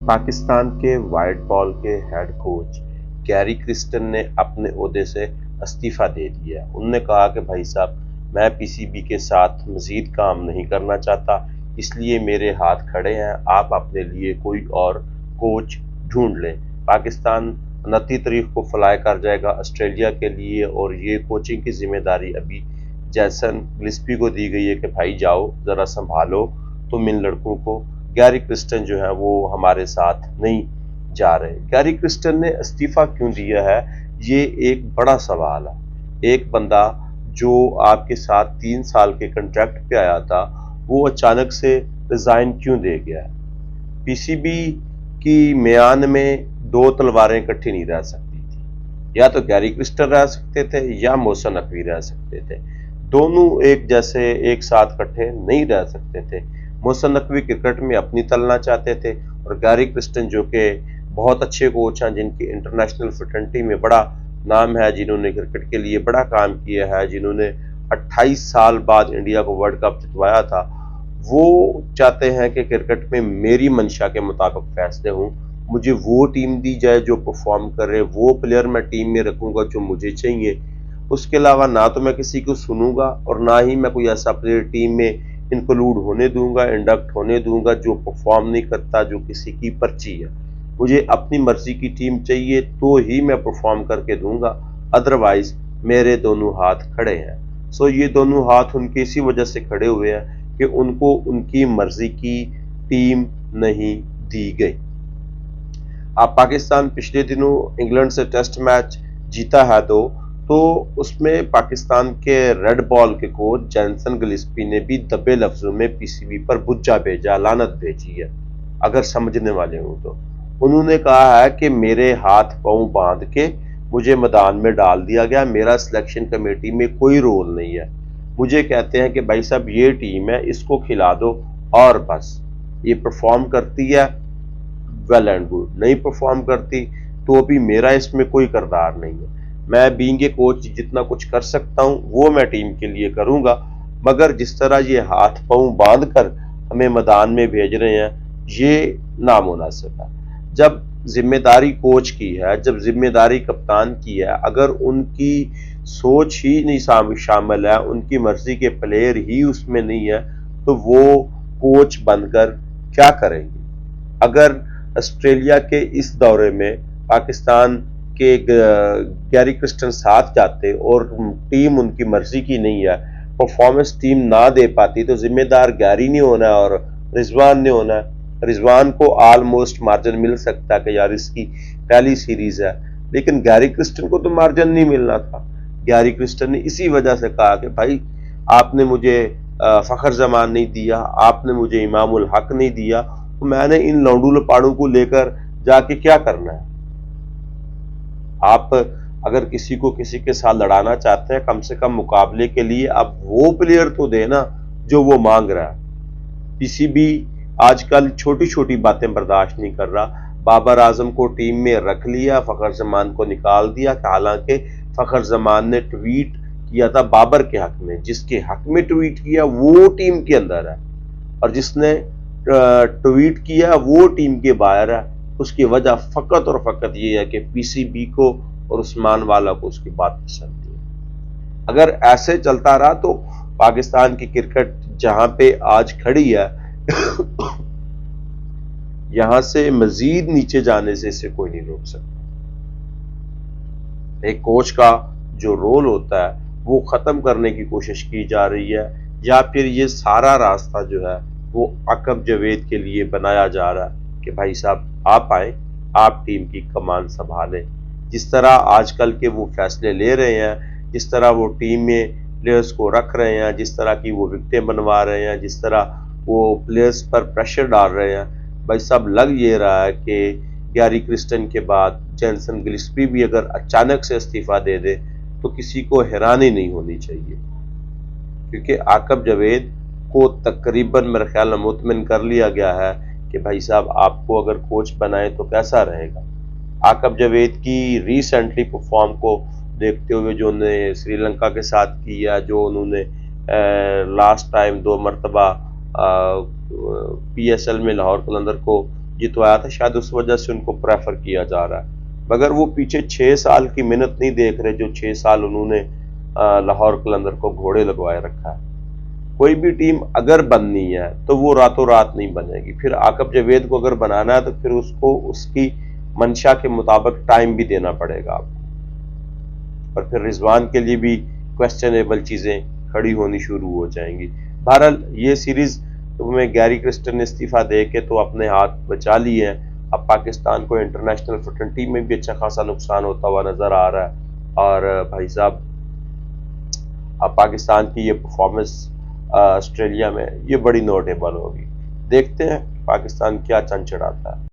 पाकिस्तान के white ball के head coach Gary Kristen ने अपने ओहदे से इस्तीफ़ा दे दिया। उन्होंने कहा कि भाई साहब, मैं पीसीबी के साथ मज़ीद काम नहीं करना चाहता, इसलिए मेरे हाथ खड़े हैं, आप अपने लिए कोई और कोच ढूंढ लें। पाकिस्तान 29 तारीख को फ्लाई कर जाएगा ऑस्ट्रेलिया के लिए और ये कोचिंग की जिम्मेदारी अभी जैसन गिलस्पी को दी गई है कि भाई जाओ ज़रा संभालो तुम इन लड़कों को। गैरी क्रिस्टन जो है वो हमारे साथ नहीं जा रहे। गैरी क्रिस्टन ने इस्तीफा क्यों दिया है, ये एक बड़ा सवाल है। एक बंदा जो आपके साथ 3 साल के कॉन्ट्रैक्ट पे आया था, वो अचानक से रिजाइन क्यों दे गया? पीसीबी की म्यान में दो तलवारें इकट्ठी नहीं रह सकती थी। या तो गैरी क्रिस्टन रह सकते थे या मोहसिन नकवी रह सकते थे। दोनों एक जैसे एक साथ इकट्ठे नहीं रह सकते थे। मोहसिन नकवी क्रिकेट में अपनी तलना चाहते थे और गैरी क्रिस्टन जो कि बहुत अच्छे कोच हैं, जिनकी इंटरनेशनल फ्रेटर्निटी में बड़ा नाम है, जिन्होंने क्रिकेट के लिए बड़ा काम किया है, जिन्होंने 28 साल बाद इंडिया को वर्ल्ड कप जितवाया था, वो चाहते हैं कि क्रिकेट में मेरी मंशा के मुताबिक फैसले हों, मुझे वो टीम दी जाए जो परफॉर्म करे, वो प्लेयर मैं टीम में रखूंगा जो मुझे चाहिए। उसके अलावा ना तो मैं किसी को सुनूंगा और ना ही मैं कोई ऐसा प्लेयर टीम में इंक्लूड होने दूंगा, इंडक्ट होने दूंगा जो परफॉर्म नहीं करता, जो किसी की पर्ची है। मुझे अपनी मर्जी की टीम चाहिए तो ही मैं परफॉर्म करके दूंगा, अदरवाइज मेरे दोनों हाथ खड़े हैं। सो ये दोनों हाथ उनके इसी वजह से खड़े हुए हैं कि उनको उनकी मर्जी की टीम नहीं दी गई। अब पाकिस्तान पिछले दिनों इंग्लैंड से टेस्ट मैच जीता है तो उसमें पाकिस्तान के रेड बॉल के कोच जैसन गिलस्पी ने भी दबे लफ्जों में पीसीबी पर बुज्जा भेजा, लानत भेजी है अगर समझने वाले हों तो। उन्होंने कहा है कि मेरे हाथ पांव बांध के मुझे मैदान में डाल दिया गया, मेरा सिलेक्शन कमेटी में कोई रोल नहीं है। मुझे कहते हैं कि भाई साहब ये टीम है, इसको खिला दो और बस। ये परफॉर्म करती है वेल एंड गुड, नहीं परफॉर्म करती तो भी मेरा इसमें कोई किरदार नहीं है। मैं बीइंग ए कोच जितना कुछ कर सकता हूं वो मैं टीम के लिए करूंगा, मगर जिस तरह ये हाथ पांव बांध कर हमें मैदान में भेज रहे हैं, ये नामुनासिब है। जब जिम्मेदारी कोच की है, जब जिम्मेदारी कप्तान की है, अगर उनकी सोच ही नहीं शामिल है, उनकी मर्जी के प्लेयर ही उसमें नहीं है, तो वो कोच बनकर क्या करेंगे? अगर ऑस्ट्रेलिया के इस दौरे में पाकिस्तान के गैरी क्रिस्टन साथ जाते और टीम उनकी मर्जी की नहीं है, परफॉर्मेंस टीम ना दे पाती, तो जिम्मेदार गैरी नहीं होना और रिजवान नहीं होना। रिजवान को ऑलमोस्ट मार्जिन मिल सकता है कि यार इसकी पहली सीरीज है, लेकिन गैरी क्रिस्टन को तो मार्जिन नहीं मिलना था। गैरी क्रिस्टन ने इसी वजह से कहा कि भाई आपने मुझे फखर जमान नहीं दिया, आपने मुझे इमामुल हक नहीं दिया, तो मैंने इन लौंडू लपाड़ों को लेकर जाके क्या करना है? आप अगर किसी को किसी के साथ लड़ाना चाहते हैं, कम से कम मुकाबले के लिए आप वो प्लेयर तो देना जो वो मांग रहा है। पीसीबी आजकल छोटी छोटी बातें बर्दाश्त नहीं कर रहा। बाबर आजम को टीम में रख लिया, फखर जमान को निकाल दिया। हालांकि फखर जमान ने ट्वीट किया था बाबर के हक में, जिसके हक में ट्वीट किया वो टीम के अंदर है और जिसने ट्वीट किया वो टीम के बाहर है। उसकी वजह फकत और फकत ये है कि पीसीबी को और उस्मान वाला को उसकी बात पसंद नहीं। अगर ऐसे चलता रहा तो पाकिस्तान की क्रिकेट जहां पे आज खड़ी है यहां से मजीद नीचे जाने से इसे कोई नहीं रोक सकता। एक कोच का जो रोल होता है वो खत्म करने की कोशिश की जा रही है, या फिर ये सारा रास्ता जो है वो आकब जावेद के लिए बनाया जा रहा है कि भाई साहब आप आए, आप टीम की कमान संभालें। जिस तरह आजकल के वो फैसले ले रहे हैं, जिस तरह वो टीम में प्लेयर्स को रख रहे हैं, जिस तरह की वो विकेटें बनवा रहे हैं, जिस तरह वो प्लेयर्स पर प्रेशर डाल रहे हैं, भाई साहब लग ये रहा है कि गैरी क्रिस्टन के बाद जैसन गिलस्पी भी अगर अचानक से इस्तीफा दे दे तो किसी को हैरानी नहीं होनी चाहिए, क्योंकि आकब जावेद को तकरीबन मेरे ख्याल में मुतमिन कर लिया गया है कि भाई साहब आपको अगर कोच बनाए तो कैसा रहेगा। आकब जावेद की रिसेंटली परफॉर्म को देखते हुए जो उन्होंने श्रीलंका के साथ किया, जो उन्होंने लास्ट टाइम 2 मरतबा पीएसएल में लाहौर कलंदर को یہ تو آیا تھا، شاید اس وجہ سے ان کو پریفر کیا جا رہا ہے، مگر وہ پیچھے 6 سال کی محنت نہیں دیکھ رہے جو 6 سال انہوں نے لاہور قلندر کو گھوڑے لگوائے رکھا ہے۔ کوئی بھی ٹیم اگر بننی ہے تو وہ راتوں رات نہیں بنے گی، پھر عاقب جاوید کو اگر بنانا ہے تو پھر اس کو اس کی منشا کے مطابق ٹائم بھی دینا پڑے گا آپ کو، اور پھر رضوان کے لیے بھی کویسچنیبل چیزیں کھڑی ہونی شروع ہو جائیں گی۔ بہرحال یہ سیریز میں گیری کرسٹن نے استعفیٰ دے کے تو اپنے ہاتھ بچا لی ہے، اب پاکستان کو انٹرنیشنل فریکوینٹی میں بھی اچھا خاصا نقصان ہوتا ہوا نظر آ رہا ہے، اور بھائی صاحب اب پاکستان کی یہ پرفارمنس آسٹریلیا میں یہ بڑی نوٹیبل ہوگی۔ دیکھتے ہیں پاکستان کیا چند چڑھاتا ہے۔